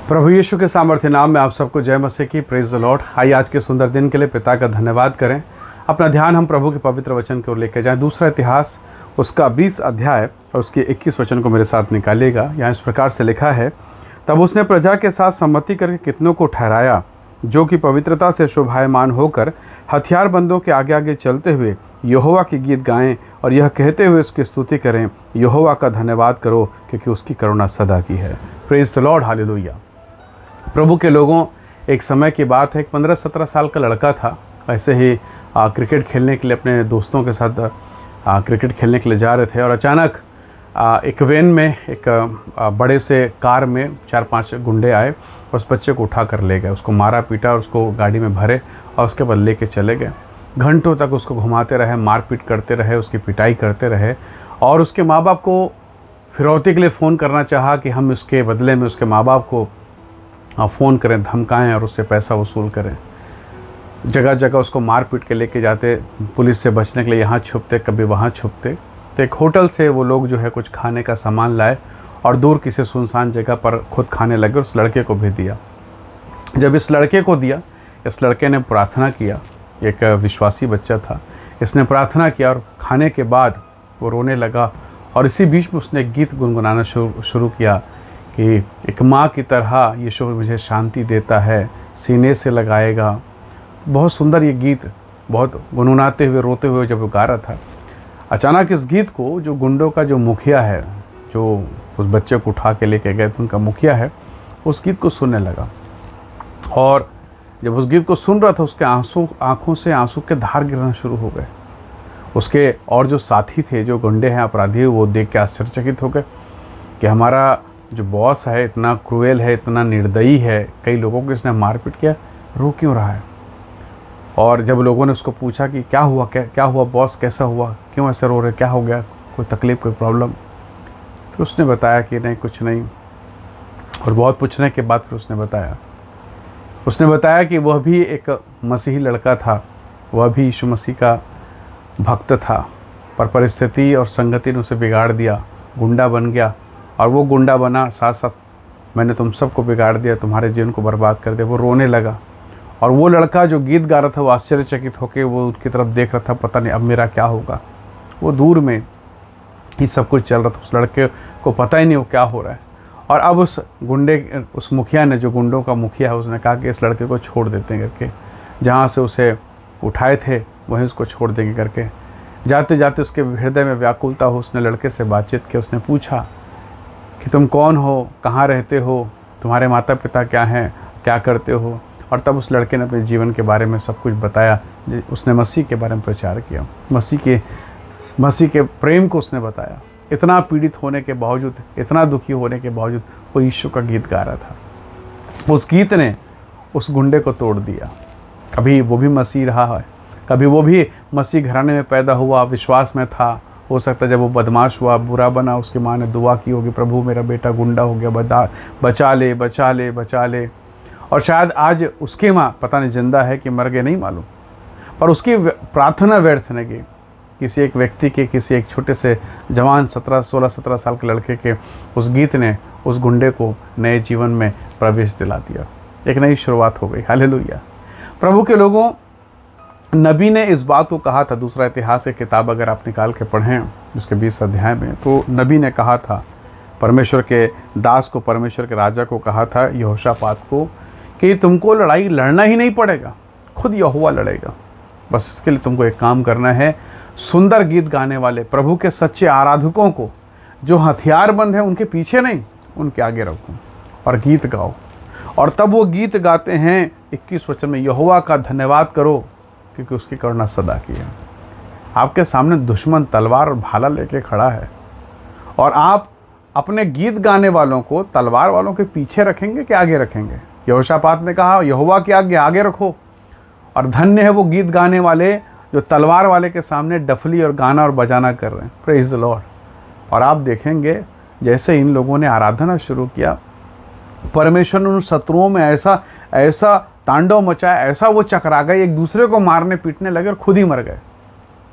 प्रभु यीशु के सामर्थ्य नाम में आप सबको जय मसीह की। Praise the Lord. आइए आज के सुंदर दिन के लिए पिता का धन्यवाद करें। अपना ध्यान हम प्रभु के पवित्र वचन की ओर लेकर जाएं। दूसरा इतिहास उसका 20 अध्याय और उसके 21 वचन को मेरे साथ निकालिएगा। यहाँ इस प्रकार से लिखा है, तब उसने प्रजा के साथ सम्मति करके कितनों को ठहराया जो कि पवित्रता से शोभायमान होकर हथियारबंदों के आगे आगे चलते हुए यहोवा के गीत गाएं और यह कहते हुए उसकी स्तुति करें, यहोवा का धन्यवाद करो क्योंकि उसकी करुणा सदा की है। Praise the Lord, hallelujah. प्रभु के लोगों, एक समय की बात है, एक 15-17 साल का लड़का था। ऐसे ही क्रिकेट खेलने के लिए अपने दोस्तों के साथ क्रिकेट खेलने के लिए जा रहे थे और अचानक एक वैन में एक बड़े से कार में 4-5 गुंडे आए और उस बच्चे को उठा कर ले गए। उसको मारा पीटा और उसको गाड़ी में भरे और उसके बाद लेके चले गए। घंटों तक उसको घुमाते रहे, मारपीट करते रहे, उसकी पिटाई करते रहे और उसके माँ बाप को फिरौती के लिए फ़ोन करना चाहा कि हम इसके बदले में उसके माँ बाप को फ़ोन करें, धमकाएं और उससे पैसा वसूल करें। जगह जगह उसको मार पीट के लेके जाते, पुलिस से बचने के लिए यहाँ छुपते, कभी वहाँ छुपते। तो एक होटल से वो लोग जो है कुछ खाने का सामान लाए और दूर किसी सुनसान जगह पर खुद खाने लगे। उस लड़के को भी दिया। जब इस लड़के को दिया, इस लड़के ने प्रार्थना किया। एक विश्वासी बच्चा था, इसने प्रार्थना किया और खाने के बाद वो रोने लगा और इसी बीच में उसने एक गीत गुनगुनाना शुरू किया कि एक माँ की तरह यीशु मुझे शांति देता है, सीने से लगाएगा। बहुत सुंदर ये गीत, बहुत गुनगुनाते हुए रोते हुए जब वो गा रहा था, अचानक इस गीत को जो गुंडों का जो मुखिया है, जो उस बच्चे को उठा के लेके गए थे, उनका मुखिया है, उस गीत को सुनने लगा। और जब उस गीत को सुन रहा था, उसके आंखों से आंसू के धार गिरना शुरू हो गए। उसके और जो साथी थे, जो गुंडे हैं, अपराधी, वो देख के आश्चर्यचकित हो गए कि हमारा जो बॉस है इतना क्रूएल है, इतना निर्दयी है, कई लोगों को इसने मारपीट किया, रो क्यों रहा है। और जब लोगों ने उसको पूछा कि क्या हुआ, क्या हुआ बॉस, कैसा हुआ, क्यों ऐसे रो रहे, क्या हो गया, कोई तकलीफ़, कोई प्रॉब्लम। फिर उसने बताया कि नहीं, कुछ नहीं। और बहुत पूछने के बाद फिर उसने बताया कि वह भी एक मसीही लड़का था, वह भी यीशु मसीह का भक्त था, पर परिस्थिति और संगति ने उसे बिगाड़ दिया, गुंडा बन गया। और वो गुंडा बना, साथ साथ मैंने तुम सबको बिगाड़ दिया, तुम्हारे जीवन को बर्बाद कर दिया। वो रोने लगा और वो लड़का जो गीत गा रहा था, वो आश्चर्यचकित होकर वो उसकी तरफ देख रहा था, पता नहीं अब मेरा क्या होगा। वो दूर में ही सब कुछ चल रहा था, उस लड़के को पता ही नहीं वो क्या हो रहा है। और अब उस मुखिया ने, जो गुंडों का मुखिया है, उसने कहा कि इस लड़के को छोड़ देते हैं करके, जहाँ से उसे उठाए थे वहीं उसको छोड़ देंगे करके। जाते जाते उसके हृदय में व्याकुलता हो, उसने लड़के से बातचीत की। उसने पूछा कि तुम कौन हो, कहाँ रहते हो, तुम्हारे माता पिता क्या हैं, क्या करते हो। और तब उस लड़के ने अपने जीवन के बारे में सब कुछ बताया। उसने मसीह के बारे में प्रचार किया, मसीह के प्रेम को उसने बताया। इतना पीड़ित होने के बावजूद, इतना दुखी होने के बावजूद वो यीशु का गीत गा रहा था। उस गीत ने उस गुंडे को तोड़ दिया। कभी वो भी मसीह रहा है, कभी वो भी मसीह घराने में पैदा हुआ, विश्वास में था। हो सकता है जब वो बदमाश हुआ, बुरा बना, उसकी माँ ने दुआ की होगी, प्रभु मेरा बेटा गुंडा हो गया, बचा ले, बचा ले, बचा ले। और शायद आज उसकी माँ पता नहीं जिंदा है कि मर गए, नहीं मालूम, पर उसकी प्रार्थना व्यर्थ न गई। किसी एक व्यक्ति के, किसी एक छोटे से जवान 16-17 साल के लड़के के उस गीत ने उस गुंडे को नए जीवन में प्रवेश दिला दिया। एक नई शुरुआत हो गई। हालेलुया। प्रभु के लोगों, नबी ने इस बात को कहा था। दूसरा इतिहास की किताब अगर आप निकाल के पढ़ें उसके 20 अध्याय में, तो नबी ने कहा था, परमेश्वर के दास को, परमेश्वर के राजा को कहा था, यहोशापात को, कि तुमको लड़ाई लड़ना ही नहीं पड़ेगा, खुद यहोवा लड़ेगा। बस इसके लिए तुमको एक काम करना है, सुंदर गीत गाने वाले प्रभु के सच्चे आराधकों को, जो हथियारबंद हैं, उनके पीछे नहीं, उनके आगे रखो और गीत गाओ। और तब वो गीत गाते हैं 21 वचन में, यहोवा का धन्यवाद करो क्योंकि उसकी करुणा सदा की है। आपके सामने दुश्मन तलवार और भाला लेके खड़ा है और आप अपने गीत गाने वालों को तलवार वालों के पीछे रखेंगे कि आगे रखेंगे। यहोशापात ने कहा, यहोवा के आगे रखो। और धन्य है वो गीत गाने वाले जो तलवार वाले के सामने डफली और गाना और बजाना कर रहे हैं। Praise the Lord. और आप देखेंगे जैसे इन लोगों ने आराधना शुरू किया, परमेश्वर ने उन शत्रुओं में ऐसा तांडव मचाया, ऐसा वो चकरा गए, एक दूसरे को मारने पीटने लगे और खुद ही मर गए।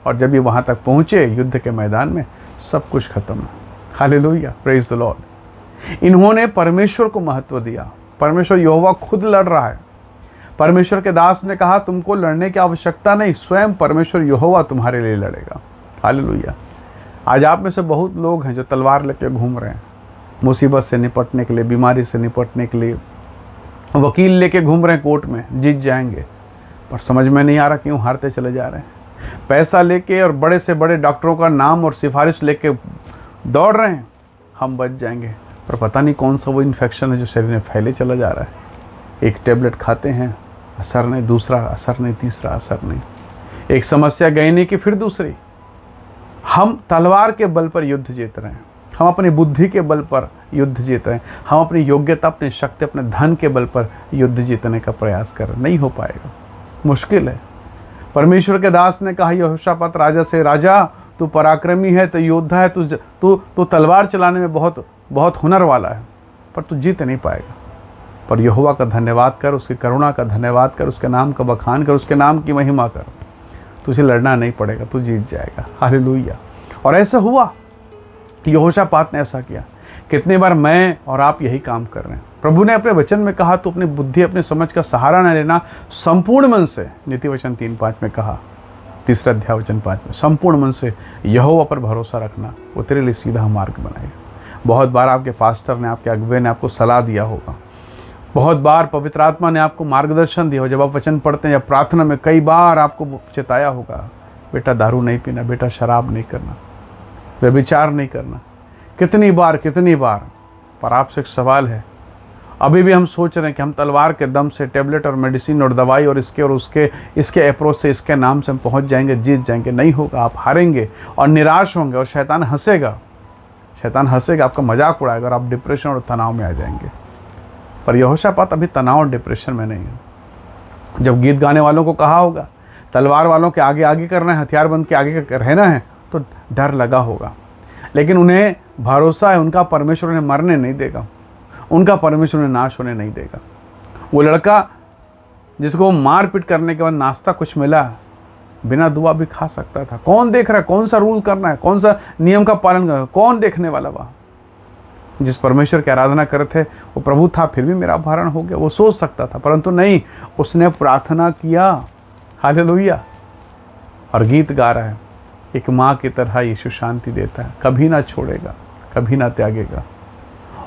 और जब ये वहाँ तक पहुँचे युद्ध के मैदान में, सब कुछ खत्म है। Hallelujah, praise the Lord. इन्होंने परमेश्वर को महत्व दिया, परमेश्वर यहोवा खुद लड़ रहा है। परमेश्वर के दास ने कहा तुमको लड़ने की आवश्यकता नहीं, स्वयं परमेश्वर यहोवा तुम्हारे लिए लड़ेगा। हालेलुया। आज आप में से बहुत लोग हैं जो तलवार लेके घूम रहे हैं, मुसीबत से निपटने के लिए, बीमारी से निपटने के लिए वकील लेके घूम रहे हैं कोर्ट में, जीत जाएंगे, पर समझ में नहीं आ रहा क्यों हारते चले जा रहे हैं। पैसा लेके और बड़े से बड़े डॉक्टरों का नाम और सिफारिश लेके दौड़ रहे हैं, हम बच जाएंगे, पर पता नहीं कौन सा वो इन्फेक्शन है जो शरीर में फैले चला जा रहा है। एक टेबलेट खाते हैं, असर नहीं, दूसरा असर नहीं, तीसरा असर नहीं, एक समस्या गई नहीं कि फिर दूसरी। हम तलवार के बल पर युद्ध जीत रहे हैं, हम अपनी बुद्धि के बल पर युद्ध जीत रहे हैं, हम अपनी योग्यता, अपनी शक्ति, अपने धन के बल पर युद्ध जीतने का प्रयास कर रहे हैं। नहीं हो पाएगा, मुश्किल है। परमेश्वर के दास ने कहा यहोशापात राजा से, राजा तू पराक्रमी है, तो योद्धा है, तू तलवार चलाने में बहुत बहुत हुनर वाला है, पर तू जीत नहीं पाएगा। पर यहोवा का धन्यवाद कर, उसकी करुणा का धन्यवाद कर, उसके नाम का बखान कर, उसके नाम की महिमा कर। तुझे लड़ना नहीं पड़ेगा, तू जीत जाएगा। हालेलुया। और ऐसा हुआ, यहोशापात ने ऐसा किया। कितनी बार मैं और आप यही काम कर रहे हैं। प्रभु ने अपने वचन में कहा तो अपनी बुद्धि, अपनी समझ का सहारा न लेना, संपूर्ण मन से, नीति वचन 3:5 में कहा, 3 अध्याय वचन 5 में, संपूर्ण मन से यहोवा पर भरोसा रखना, वो तेरे लिए सीधा मार्ग बनाएगा। बहुत बार आपके पास्टर ने, आपके अगुवे ने आपको सलाह दिया होगा, बहुत बार पवित्र आत्मा ने आपको मार्गदर्शन दिया हो। जब आप वचन पढ़ते हैं या प्रार्थना में कई बार आपको चेताया होगा, बेटा दारू नहीं पीना, बेटा शराब नहीं करना, व्यभिचार नहीं करना। कितनी बार। पर आपसे एक सवाल है, अभी भी हम सोच रहे हैं कि हम तलवार के दम से टेबलेट और मेडिसिन और दवाई और इसके अप्रोच से, इसके नाम से हम पहुंच जाएंगे, जीत जाएंगे। नहीं होगा, आप हारेंगे और निराश होंगे और शैतान हंसेगा, आपका मजाक उड़ाएगा और आप डिप्रेशन और तनाव में आ जाएंगे। पर यहोशापात अभी तनाव और डिप्रेशन में नहीं है। जब गीत गाने वालों को कहा होगा तलवार वालों के आगे आगे करना है, हथियार बंद के आगे रहना है, तो डर लगा होगा, लेकिन उन्हें भरोसा है उनका परमेश्वर उन्हें मरने नहीं देगा, उनका परमेश्वर उन्हें नाश होने नहीं देगा। वो लड़का जिसको मार पीट करने के बाद नाश्ता कुछ मिला, बिना दुआ भी खा सकता था। कौन देख रहा है, कौन सा रूल करना है, कौन सा नियम का पालन करना है, कौन देखने वाला वहाँ। जिस परमेश्वर की आराधना कर रहे थे वो प्रभु था, फिर भी मेरा अपहरण हो गया, वो सोच सकता था, परंतु नहीं, उसने प्रार्थना किया। हालेलुया। और गीत गा रहा है, एक माँ की तरह यीशु शांति देता है, कभी ना छोड़ेगा, कभी ना त्यागेगा।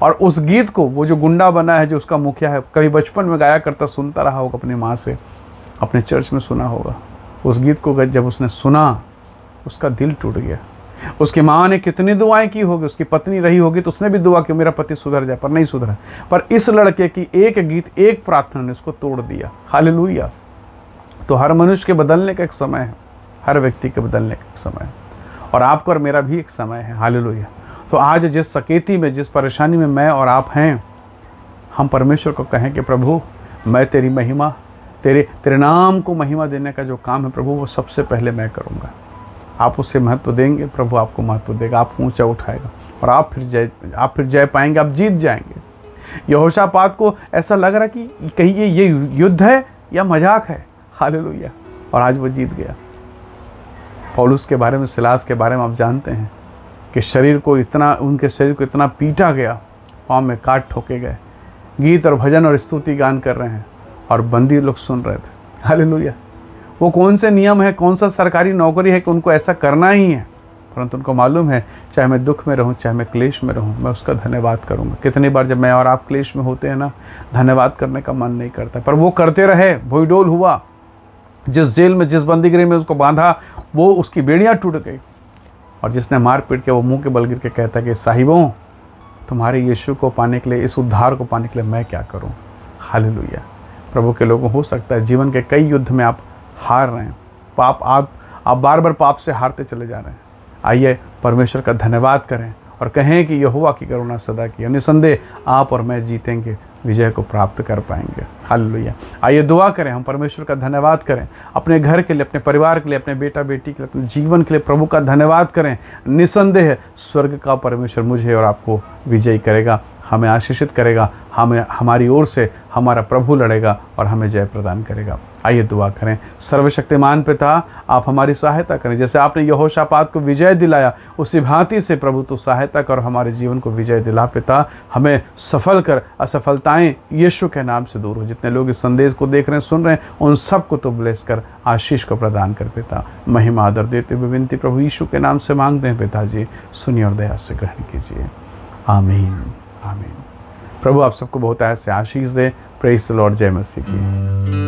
और उस गीत को वो जो गुंडा बना है, जो उसका मुखिया है, कभी बचपन में गाया करता, सुनता रहा होगा अपनी माँ से, अपने चर्च में सुना होगा। उस गीत को जब उसने सुना, उसका दिल टूट गया। उसकी माँ ने कितनी दुआएं की होगी, उसकी पत्नी रही होगी तो उसने भी दुआ की मेरा पति सुधर जाए, पर नहीं सुधरा। पर इस लड़के की एक गीत, एक प्रार्थना ने उसको तोड़ दिया। हालेलुया। तो हर मनुष्य के बदलने का एक समय है, हर व्यक्ति के बदलने का एक समय है, और आपका और मेरा भी एक समय है। हालेलुया। तो आज जिस सकेती में, जिस परेशानी में मैं और आप हैं, हम परमेश्वर को कहें कि प्रभु मैं तेरी महिमा, तेरे नाम को महिमा देने का जो काम है प्रभु, वो सबसे पहले मैं करूँगा। आप उसे महत्व देंगे, प्रभु आपको महत्व देगा, आपको ऊंचा उठाएगा और आप फिर जय पाएंगे, आप जीत जाएंगे। यहोशापात को ऐसा लग रहा कि कहीं ये युद्ध है या मजाक है। हालेलुया। और आज वो जीत गया। पौलुस के बारे में, सिलास के बारे में आप जानते हैं कि उनके शरीर को इतना पीटा गया, पाँव में काट ठोके गए, गीत और भजन और स्तुति गान कर रहे हैं और बंदी लोग सुन रहे थे। हालेलुया। वो कौन से नियम है, कौन सा सरकारी नौकरी है कि उनको ऐसा करना ही है, परंतु उनको मालूम है चाहे मैं दुख में रहूं, चाहे मैं क्लेश में रहूं, मैं उसका धन्यवाद करूंगा। कितनी बार जब मैं और आप क्लेश में होते हैं ना, धन्यवाद करने का मन नहीं करता, पर वो करते रहे। भोईडोल हुआ, जिस जेल में, जिस बंदीगृह में उसको बांधा, वो उसकी बेड़ियाँ टूट गई। और जिसने मार पीट के वो मुंह के बल गिर के कहता कि साहिबों, तुम्हारे यीशु को पाने के लिए, इस उद्धार को पाने के लिए मैं क्या करूं। हालेलुया। प्रभु के लोगों, हो सकता है जीवन के कई युद्ध में आप हार रहे हैं, आप बार बार पाप से हारते चले जा रहे हैं। आइए परमेश्वर का धन्यवाद करें और कहें कि यहोवा की करुणा सदा की। निसंदेह आप और मैं जीतेंगे, विजय को प्राप्त कर पाएंगे। हालेलुया। आइए दुआ करें, हम परमेश्वर का धन्यवाद करें, अपने घर के लिए, अपने परिवार के लिए, अपने बेटा बेटी के लिए, अपने जीवन के लिए प्रभु का धन्यवाद करें। निसंदेह स्वर्ग का परमेश्वर मुझे और आपको विजयी करेगा, हमें आशीषित करेगा, हमारी ओर से हमारा प्रभु लड़ेगा और हमें जय प्रदान करेगा। आइए दुआ करें। सर्वशक्तिमान पिता, आप हमारी सहायता करें। जैसे आपने यहोशापात को विजय दिलाया, उसी भांति से प्रभु तो सहायता कर, हमारे जीवन को विजय दिला पिता। हमें सफल कर, असफलताएं यीशु के नाम से दूर हो। जितने लोग इस संदेश को देख रहे हैं, सुन रहे हैं, उन सबको तो ब्लेस कर, आशीष को प्रदान कर पिता। महिमा आदर देते हुए विनती प्रभु यीशु के नाम से मांगते हैं पिताजी, सुनिए और दया से ग्रहण कीजिए। आमीन, आमीन। प्रभु आप सबको बहुत ऐसे आशीष दे। Praise the Lord. जय मसीह की।